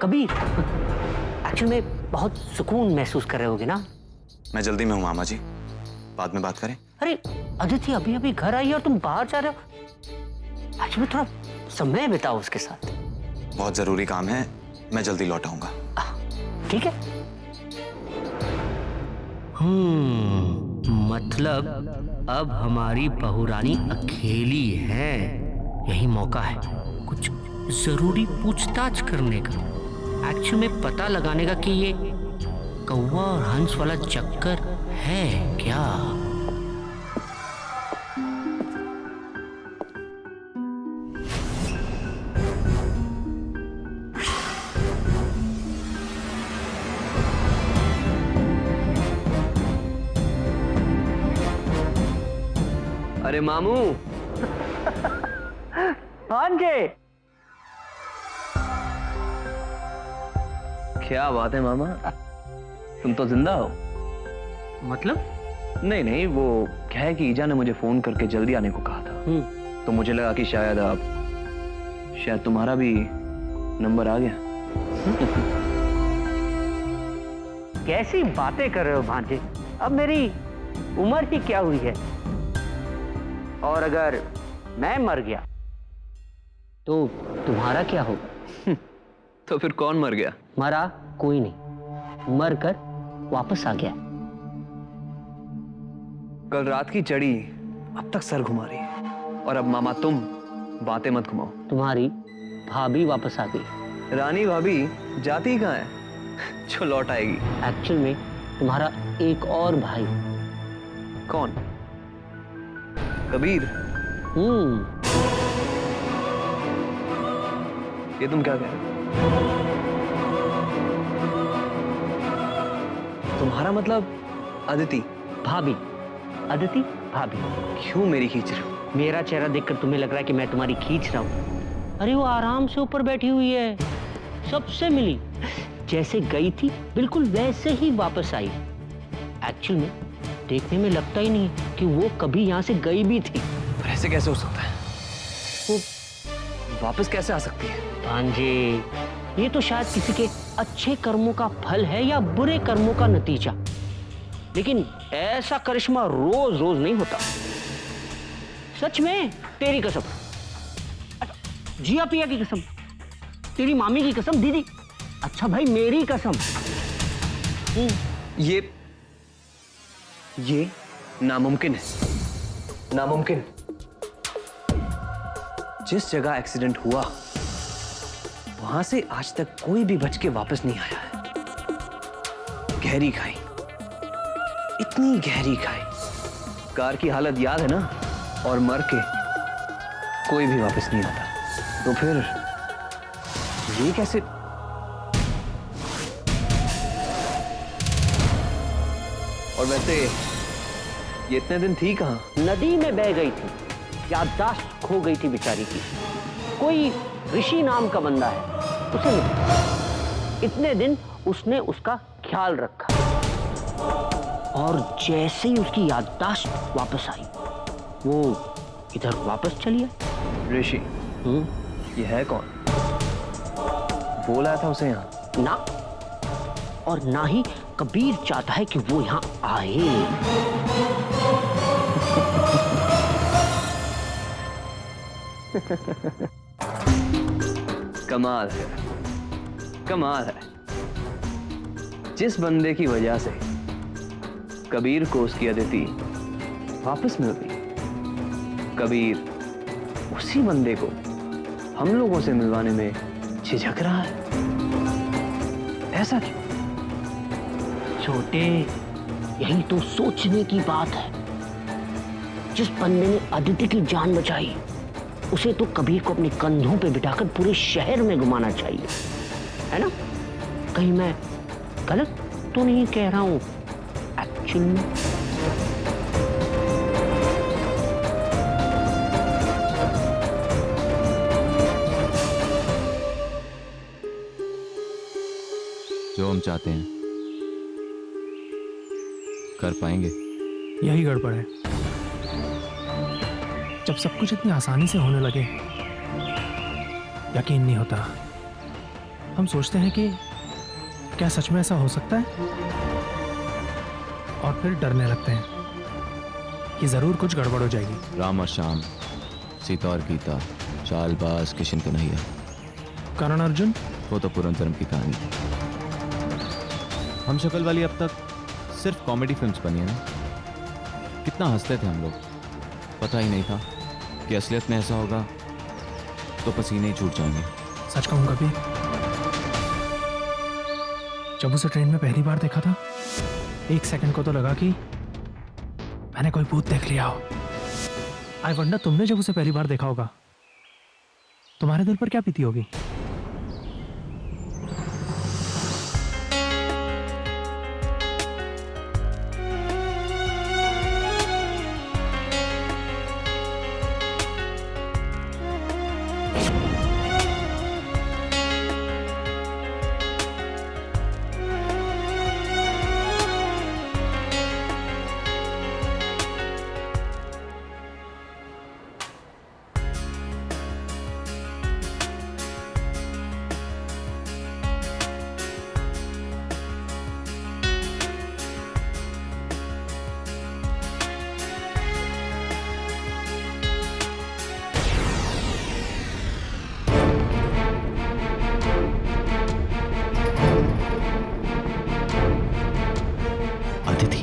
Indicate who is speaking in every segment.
Speaker 1: Kabir, actually में बहुत सुकून महसूस कर रहे होगे ना?
Speaker 2: मैं जल्दी में हूँ मामा जी, बाद में बात करें।
Speaker 1: अरे अदिति अभी अभी घर आई है और तुम बाहर जा रहे हो। एक्चुअली थोड़ा समय बिताओ उसके साथ।
Speaker 2: बहुत जरूरी काम है, मैं जल्दी लौट आऊंगा।
Speaker 1: ठीक है। मतलब अब हमारी बहुरानी अकेली है। यही मौका है कुछ जरूरी पूछताछ करने का, एक्चुअली में पता लगाने का कि ये कौवा और हंस वाला चक्कर है क्या।
Speaker 3: अरे मामू।
Speaker 1: हाँ जी।
Speaker 3: क्या बात है मामा, तुम तो जिंदा हो।
Speaker 1: मतलब?
Speaker 3: नहीं, वो क्या है कि ईजा ने मुझे फोन करके जल्दी आने को कहा था, तो मुझे लगा कि शायद तुम्हारा भी नंबर आ गया।
Speaker 1: कैसी बातें कर रहे हो भांजे, अब मेरी उम्र ही क्या हुई है। और अगर मैं मर गया तो तुम्हारा क्या होगा?
Speaker 3: तो फिर कौन मर गया?
Speaker 1: मरा कोई नहीं, मर कर वापस आ गया।
Speaker 3: कल रात की चढ़ी अब तक सर घुमा रही है, और अब मामा तुम बातें मत घुमाओ।
Speaker 1: तुम्हारी भाभी वापस आ गई।
Speaker 3: रानी भाभी जाती कहाँ है जो लौट आएगी?
Speaker 1: एक्चुअल में तुम्हारा एक और भाई।
Speaker 3: कौन? कबीर? ये तुम क्या कह रहे हो? तुम्हारा मतलब अदिति
Speaker 1: भाभी? अदिति भाभी।
Speaker 3: क्यों मेरी खींच रहे हो?
Speaker 1: मेरा चेहरा देखकर तुम्हें लग रहा है कि मैं तुम्हारी खींच रहा हूँ? अरे वो आराम से ऊपर बैठी हुई है, सबसे मिली, जैसे गई थी बिल्कुल वैसे ही वापस आई। एक्चुअल में देखने में लगता ही नहीं कि वो कभी यहाँ से गई भी थी।
Speaker 3: पर ऐसे कैसे हो सकता है? वो वापस कैसे आ सकती है?
Speaker 1: भांजे, ये तो शायद किसी के अच्छे कर्मों का फल है या बुरे कर्मों का नतीजा, लेकिन ऐसा करिश्मा रोज रोज नहीं होता। सच में, तेरी कसम, जिया पिया की कसम, तेरी मामी की कसम, दीदी, अच्छा भाई मेरी कसम।
Speaker 3: ये नामुमकिन है, नामुमकिन। जिस जगह एक्सीडेंट हुआ वहां से आज तक कोई भी बच के वापस नहीं आया है। गहरी खाई, इतनी गहरी खाई, कार की हालत याद है ना? और मर के कोई भी वापस नहीं आता। तो फिर ये कैसे? और वैसे ये इतने दिन थी कहां?
Speaker 1: नदी में बह गई थी, याददाश्त खो गई थी बेचारी की। कोई ऋषि नाम का बंदा है, उसे मिला। इतने दिन उसने उसका ख्याल रखा, और जैसे ही उसकी याददाश्त वापस आई, वो इधर वापस चली आई।
Speaker 3: ऋषि? ये है कौन? वो लाया था उसे यहाँ?
Speaker 1: ना, और ना ही कबीर चाहता है कि वो यहाँ आए।
Speaker 3: कमाल है, कमाल है। जिस बंदे की वजह से कबीर को उसकी अदिति वापस मिल गई, कबीर उसी बंदे को हम लोगों से मिलवाने में झिझक रहा है। ऐसा क्यों?
Speaker 1: छोटे, यही तो सोचने की बात है। जिस बंदे ने अदिति की जान बचाई, उसे तो कबीर को अपने कंधों पे बिठाकर पूरे शहर में घुमाना चाहिए, है ना? कहीं मैं गलत तो नहीं कह रहा हूं? एक्चुअली
Speaker 2: जो हम चाहते हैं कर पाएंगे।
Speaker 4: यही गड़बड़ है। जब सब कुछ इतनी आसानी से होने लगे, यकीन नहीं होता हम सोचते हैं कि क्या सच में ऐसा हो सकता है, और फिर डरने लगते हैं कि जरूर कुछ गड़बड़ हो जाएगी।
Speaker 2: राम और श्याम, सीता और गीता, चालबाज किशन कन्हैया,
Speaker 4: करण अर्जुन,
Speaker 2: वो तो पुरंदरम की कहानी। हम शक्ल वाली अब तक सिर्फ कॉमेडी फिल्म्स बनी है ना। कितना हंसते थे हम लोग, पता ही नहीं था कि असलियत में ऐसा होगा तो पसीने ही छूट जाएंगे।
Speaker 4: सच कहूं कभी, जब उसे ट्रेन में पहली बार देखा था, एक सेकंड को तो लगा कि मैंने कोई भूत देख लिया हो। आई वंडर, तुमने जब उसे पहली बार देखा होगा, तुम्हारे दिल पर क्या बीती होगी?
Speaker 2: अदिति,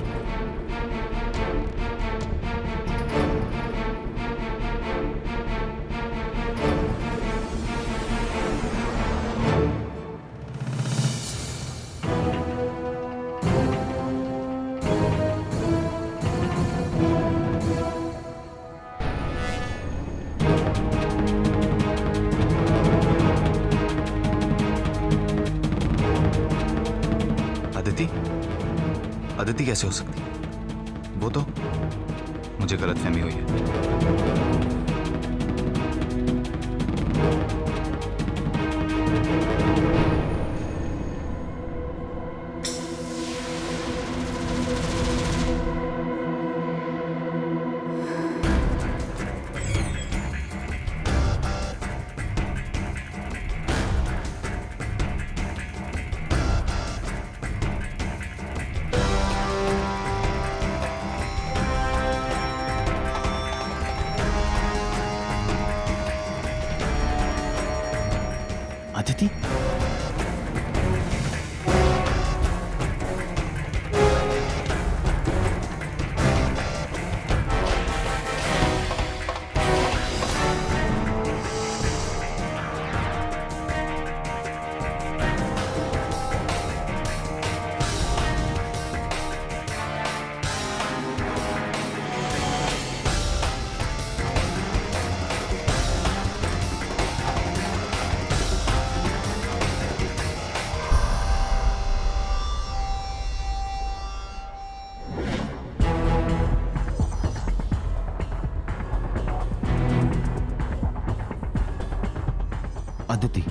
Speaker 2: अदिति, अदिति कैसे हो सकती है? वो तो मुझे गलतफहमी हुई है। अदिति, अदिति।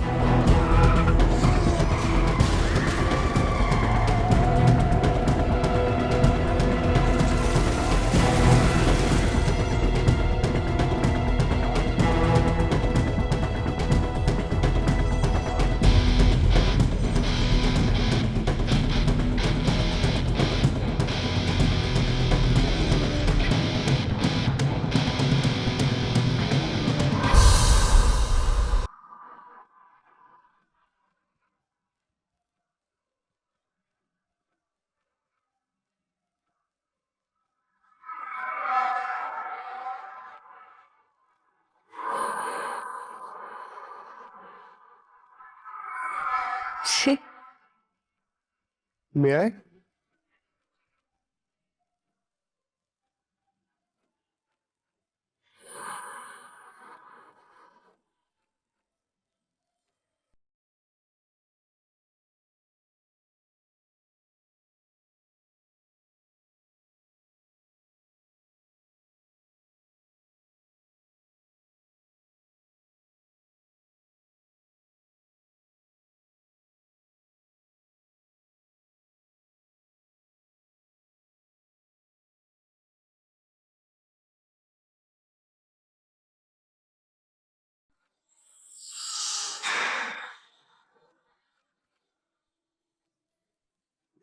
Speaker 5: May I?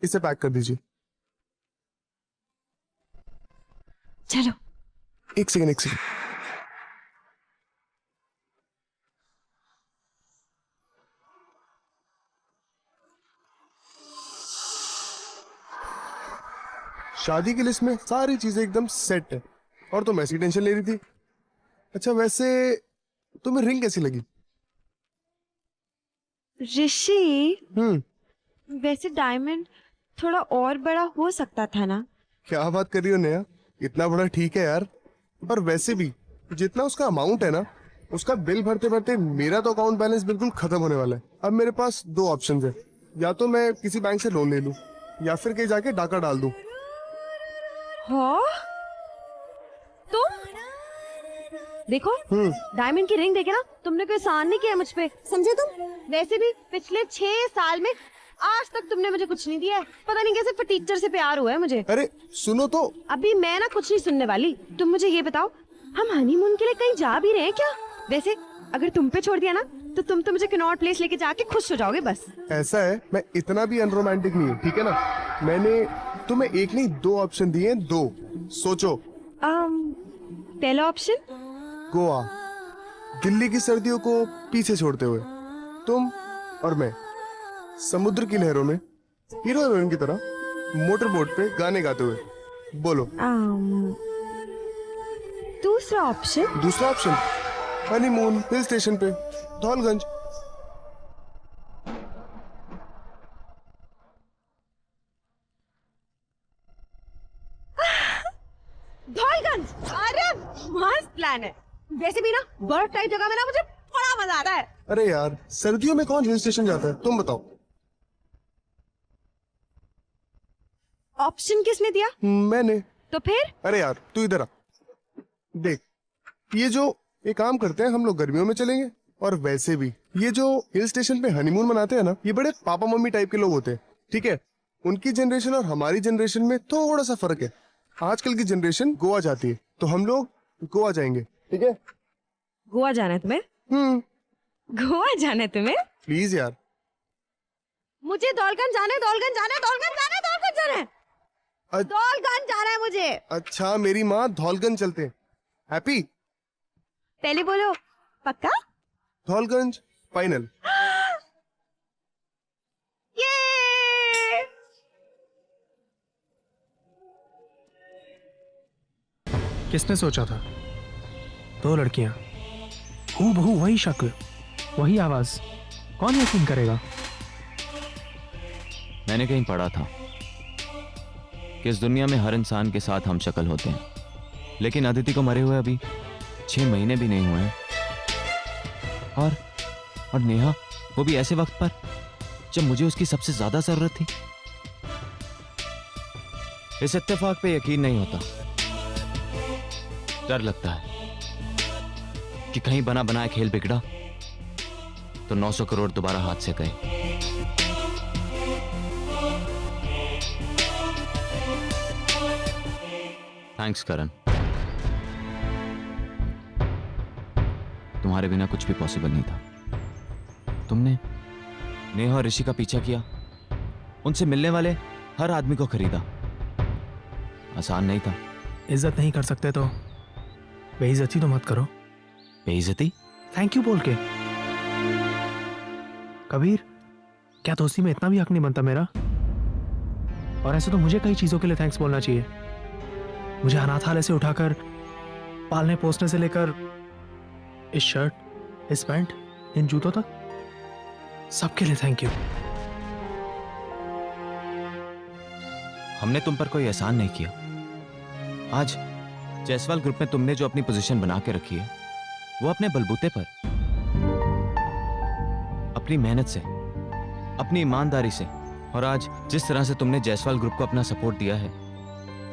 Speaker 5: इसे पैक कर दीजिए।
Speaker 6: चलो।
Speaker 5: एक सेकंड। शादी की लिस्ट में सारी चीजें एकदम सेट है और तुम ऐसी टेंशन ले रही थी। अच्छा वैसे तुम्हें रिंग कैसी लगी?
Speaker 6: ऋषि, वैसे डायमंड थोड़ा और बड़ा हो सकता था ना?
Speaker 5: क्या बात कर रही हो नेहा, इतना बड़ा ठीक है यार। पर वैसे भी जितना उसका अमाउंट है ना, उसका बिल भरते भरते मेरा तो अकाउंट बैलेंस बिल्कुल खत्म होने वाला है। अब मेरे पास दो ऑप्शन है, या तो मैं किसी बैंक से लोन ले लूं या फिर कहीं जाके डाका डाल दूं।
Speaker 6: हाँ? तुम देखो, डायमंड की रिंग देखे ना, तुमने कोई एहसान नहीं किया मुझ पे, समझे तुम? वैसे भी पिछले 6 साल में आज तक तुमने मुझे कुछ नहीं दिया है। पता नहीं कैसे टीचर से प्यार हुआ है मुझे।
Speaker 5: अरे सुनो तो।
Speaker 6: अभी मैं ना कुछ नहीं सुनने वाली। तुम मुझे ये बताओ, हम हनीमून के लिए कहीं जा भी रहे हैं क्या? वैसे अगर तुम पे छोड़ दिया ना, तो तुम तो मुझे कनॉट प्लेस लेके जाके खुश हो जाओगे बस।
Speaker 5: ऐसा है, मैं इतना भी अनरोमांटिक नहीं हूँ, ठीक है ना? मैंने तुम्हें एक नहीं 2 ऑप्शन दिए हैं, 2। सोचो।
Speaker 6: पहला ऑप्शन
Speaker 5: गोवा, दिल्ली की सर्दियों को पीछे छोड़ते हुए तुम और मैं समुद्र की लहरों में हीरो हीरोइन की तरह मोटर बोट पे गाने गाते हुए। बोलो।
Speaker 6: दूसरा ऑप्शन?
Speaker 5: दूसरा ऑप्शन हनीमून हिल स्टेशन पे धौलगंज।
Speaker 6: धौलगंज? अरे मस्त प्लान है। वैसे भी ना बर्फ टाइप जगह में ना मुझे बड़ा मजा आता है।
Speaker 5: अरे यार सर्दियों में कौन हिल स्टेशन जाता है, तुम बताओ।
Speaker 6: ऑप्शन किसने दिया?
Speaker 5: मैंने।
Speaker 6: तो फिर?
Speaker 5: अरे यार तू इधर आ, देख ये जो एक काम करते हैं, हम लोग गर्मियों में चलेंगे। और वैसे भी ये जो हिल स्टेशन पे हनीमून मनाते हैं ना, ये बड़े पापा मम्मी टाइप के लोग होते हैं, ठीक है? उनकी जनरेशन और हमारी जनरेशन में थोड़ा सा फर्क है। आजकल की जनरेशन गोवा जाती है, तो हम लोग गोवा जाएंगे, ठीक है?
Speaker 6: गोवा जाना है तुम्हें? गोवा जाना है तुम्हें?
Speaker 5: प्लीज यार।
Speaker 6: मुझे धौलगंज जाना है, धौलगंज जाना है, धौलगंज जाना है, धौलगंज जाना है, धौलगंज जाना है मुझे।
Speaker 5: अच्छा मेरी माँ, धौलगंज चलते हैं। हैप्पी?
Speaker 6: पहले बोलो पक्का?
Speaker 5: धौलगंज फाइनल।
Speaker 6: ये
Speaker 4: किसने सोचा था 2 लड़कियां, हूबहू वही शक्ल, वही आवाज, कौन यकीन करेगा?
Speaker 2: मैंने कहीं पढ़ा था कि इस दुनिया में हर इंसान के साथ हम शक्ल होते हैं, लेकिन अदिति को मरे हुए अभी 6 महीने भी नहीं हुए हैं। और नेहा, वो भी ऐसे वक्त पर जब मुझे उसकी सबसे ज्यादा जरूरत थी। इस इत्तेफाक पे यकीन नहीं होता। डर लगता है कि कहीं बना बनाया खेल बिगड़ा तो 900 करोड़ दोबारा हाथ से गए। थैंक्स करण, तुम्हारे बिना कुछ भी पॉसिबल नहीं था। तुमने नेहा और ऋषि का पीछा किया, उनसे मिलने वाले हर आदमी को खरीदा। आसान नहीं था।
Speaker 4: इज्जत नहीं कर सकते तो बेइज्जती तो मत करो।
Speaker 2: बेइज्जती?
Speaker 4: थैंक यू बोल के। कबीर, क्या दोस्ती में इतना भी हक नहीं बनता मेरा? और ऐसे तो मुझे कई चीजों के लिए थैंक्स बोलना चाहिए। मुझे अनाथालय से उठाकर पालने पोसने से लेकर इस शर्ट, इस पैंट, इन जूतों तक, सबके लिए थैंक यू।
Speaker 2: हमने तुम पर कोई एहसान नहीं किया। आज जायसवाल ग्रुप में तुमने जो अपनी पोजीशन बना के रखी है, वो अपने बलबूते पर, अपनी मेहनत से, अपनी ईमानदारी से। और आज जिस तरह से तुमने जायसवाल ग्रुप को अपना सपोर्ट दिया है,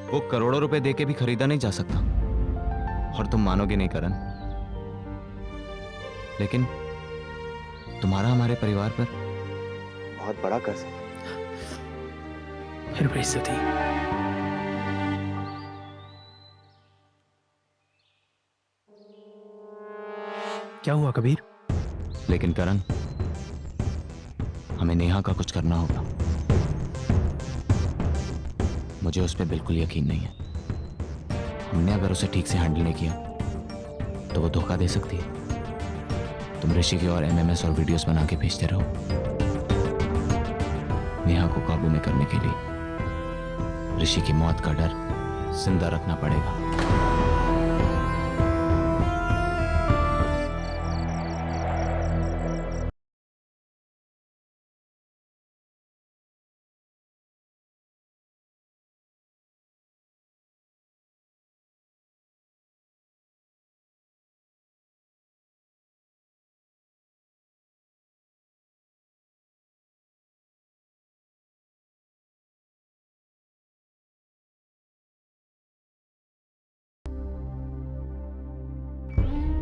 Speaker 2: वो करोड़ों रुपए देके भी खरीदा नहीं जा सकता। और तुम मानोगे नहीं करण, लेकिन तुम्हारा हमारे परिवार पर बहुत बड़ा कर्ज है।
Speaker 4: फिर बेइज्जती। क्या हुआ कबीर?
Speaker 2: लेकिन करण, हमें नेहा का कुछ करना होगा। मुझे उस पर बिल्कुल यकीन नहीं है। हमने अगर उसे ठीक से हैंडल नहीं किया तो वो धोखा दे सकती है। तुम ऋषि की और एमएमएस और वीडियोस बना के भेजते रहो। नेहा को काबू में करने के लिए ऋषि की मौत का डर जिंदा रखना पड़ेगा।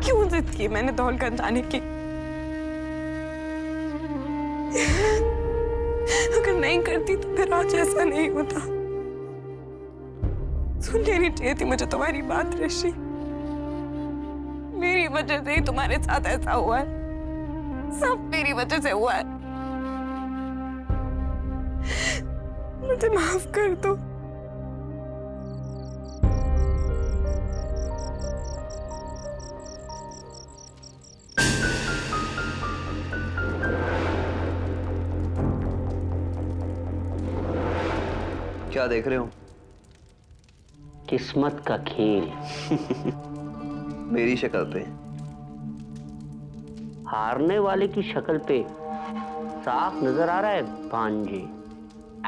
Speaker 7: क्यों जिद की मैंने दौलगंज जाने की? अगर नहीं करती तो फिर आज ऐसा नहीं होता। सुन लेनी चाहिए थी मुझे तुम्हारी बात ऋषि। मेरी वजह से ही तुम्हारे साथ ऐसा हुआ है, सब मेरी वजह से हुआ है। मुझे माफ कर दो।
Speaker 3: क्या देख रहे हो?
Speaker 1: किस्मत का खेल।
Speaker 3: मेरी शक्ल पे?
Speaker 1: हारने वाले की शक्ल पे साफ नजर आ रहा है भांजे।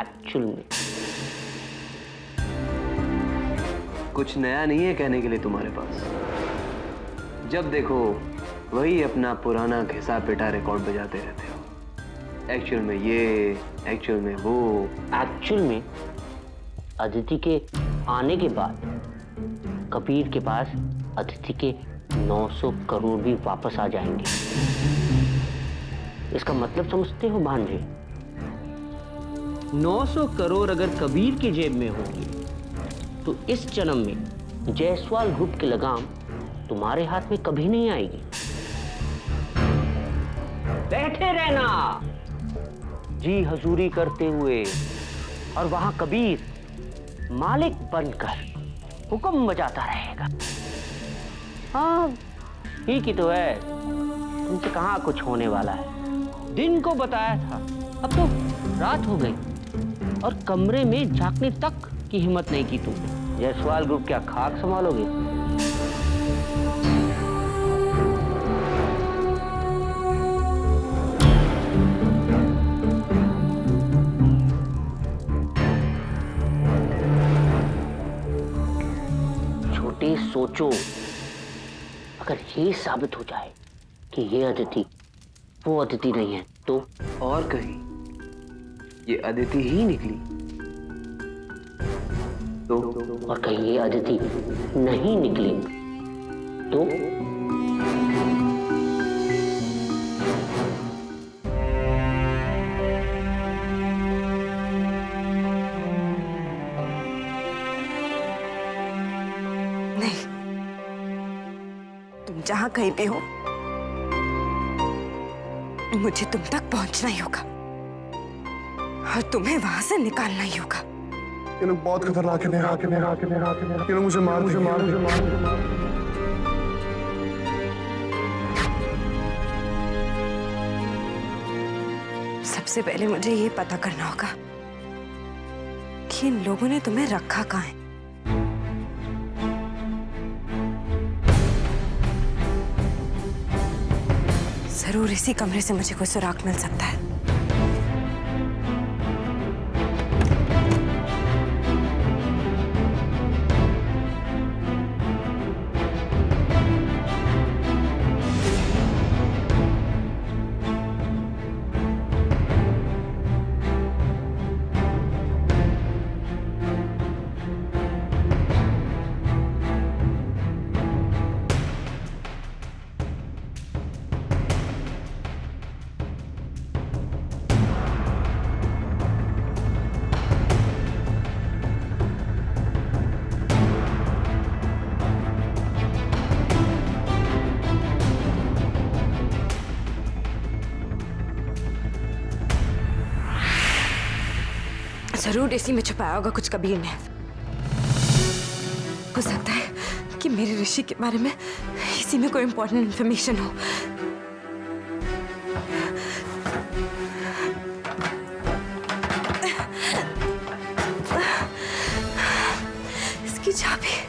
Speaker 1: एक्चुअल में
Speaker 3: कुछ नया नहीं है कहने के लिए तुम्हारे पास। जब देखो वही अपना पुराना घिसा पिटा रिकॉर्ड बजाते रहते हो। एक्चुअल में ये, एक्चुअल में वो।
Speaker 1: एक्चुअल में अदिति के आने के बाद कबीर के पास अदिति के 900 करोड़ भी वापस आ जाएंगे। इसका मतलब समझते हो भांजे? 900 करोड़ अगर कबीर की जेब में होंगे तो इस जन्म में जायसवाल ग्रुप की लगाम तुम्हारे हाथ में कभी नहीं आएगी। बैठे रहना जी हजूरी करते हुए, और वहां कबीर मालिक बनकर हुक्म बजाता रहेगा। हाँ ठीक ही तो है, तुमसे कहाँ कुछ होने वाला है। दिन को बताया था, अब तो रात हो गई और कमरे में झांकने तक की हिम्मत नहीं की तुमने। जायसवाल ग्रुप क्या खाक संभालोगे? छोटे सोचो, अगर ये साबित हो जाए कि ये अदिति वो अदिति नहीं है तो?
Speaker 3: और कहीं ये अदिति ही निकली तो?
Speaker 1: और कहीं ये अदिति नहीं निकली तो?
Speaker 7: नहीं, तुम जहां कहीं पे हो मुझे तुम तक पहुंचना ही होगा और तुम्हें वहां से निकालना ही होगा।
Speaker 5: ये लोग बहुत खतरनाक है। ये लोग मुझे मार देंगे।
Speaker 7: सबसे पहले मुझे ये पता करना होगा कि इन लोगों ने तुम्हें रखा कहाँ है। जरूर इसी कमरे से मुझे कोई सुराग मिल सकता है। जरूर इसी में छुपाया होगा कुछ कबीर ने। हो सकता है कि मेरे ऋषि के बारे में इसी में कोई इंपॉर्टेंट इंफॉर्मेशन हो। इसकी चाबी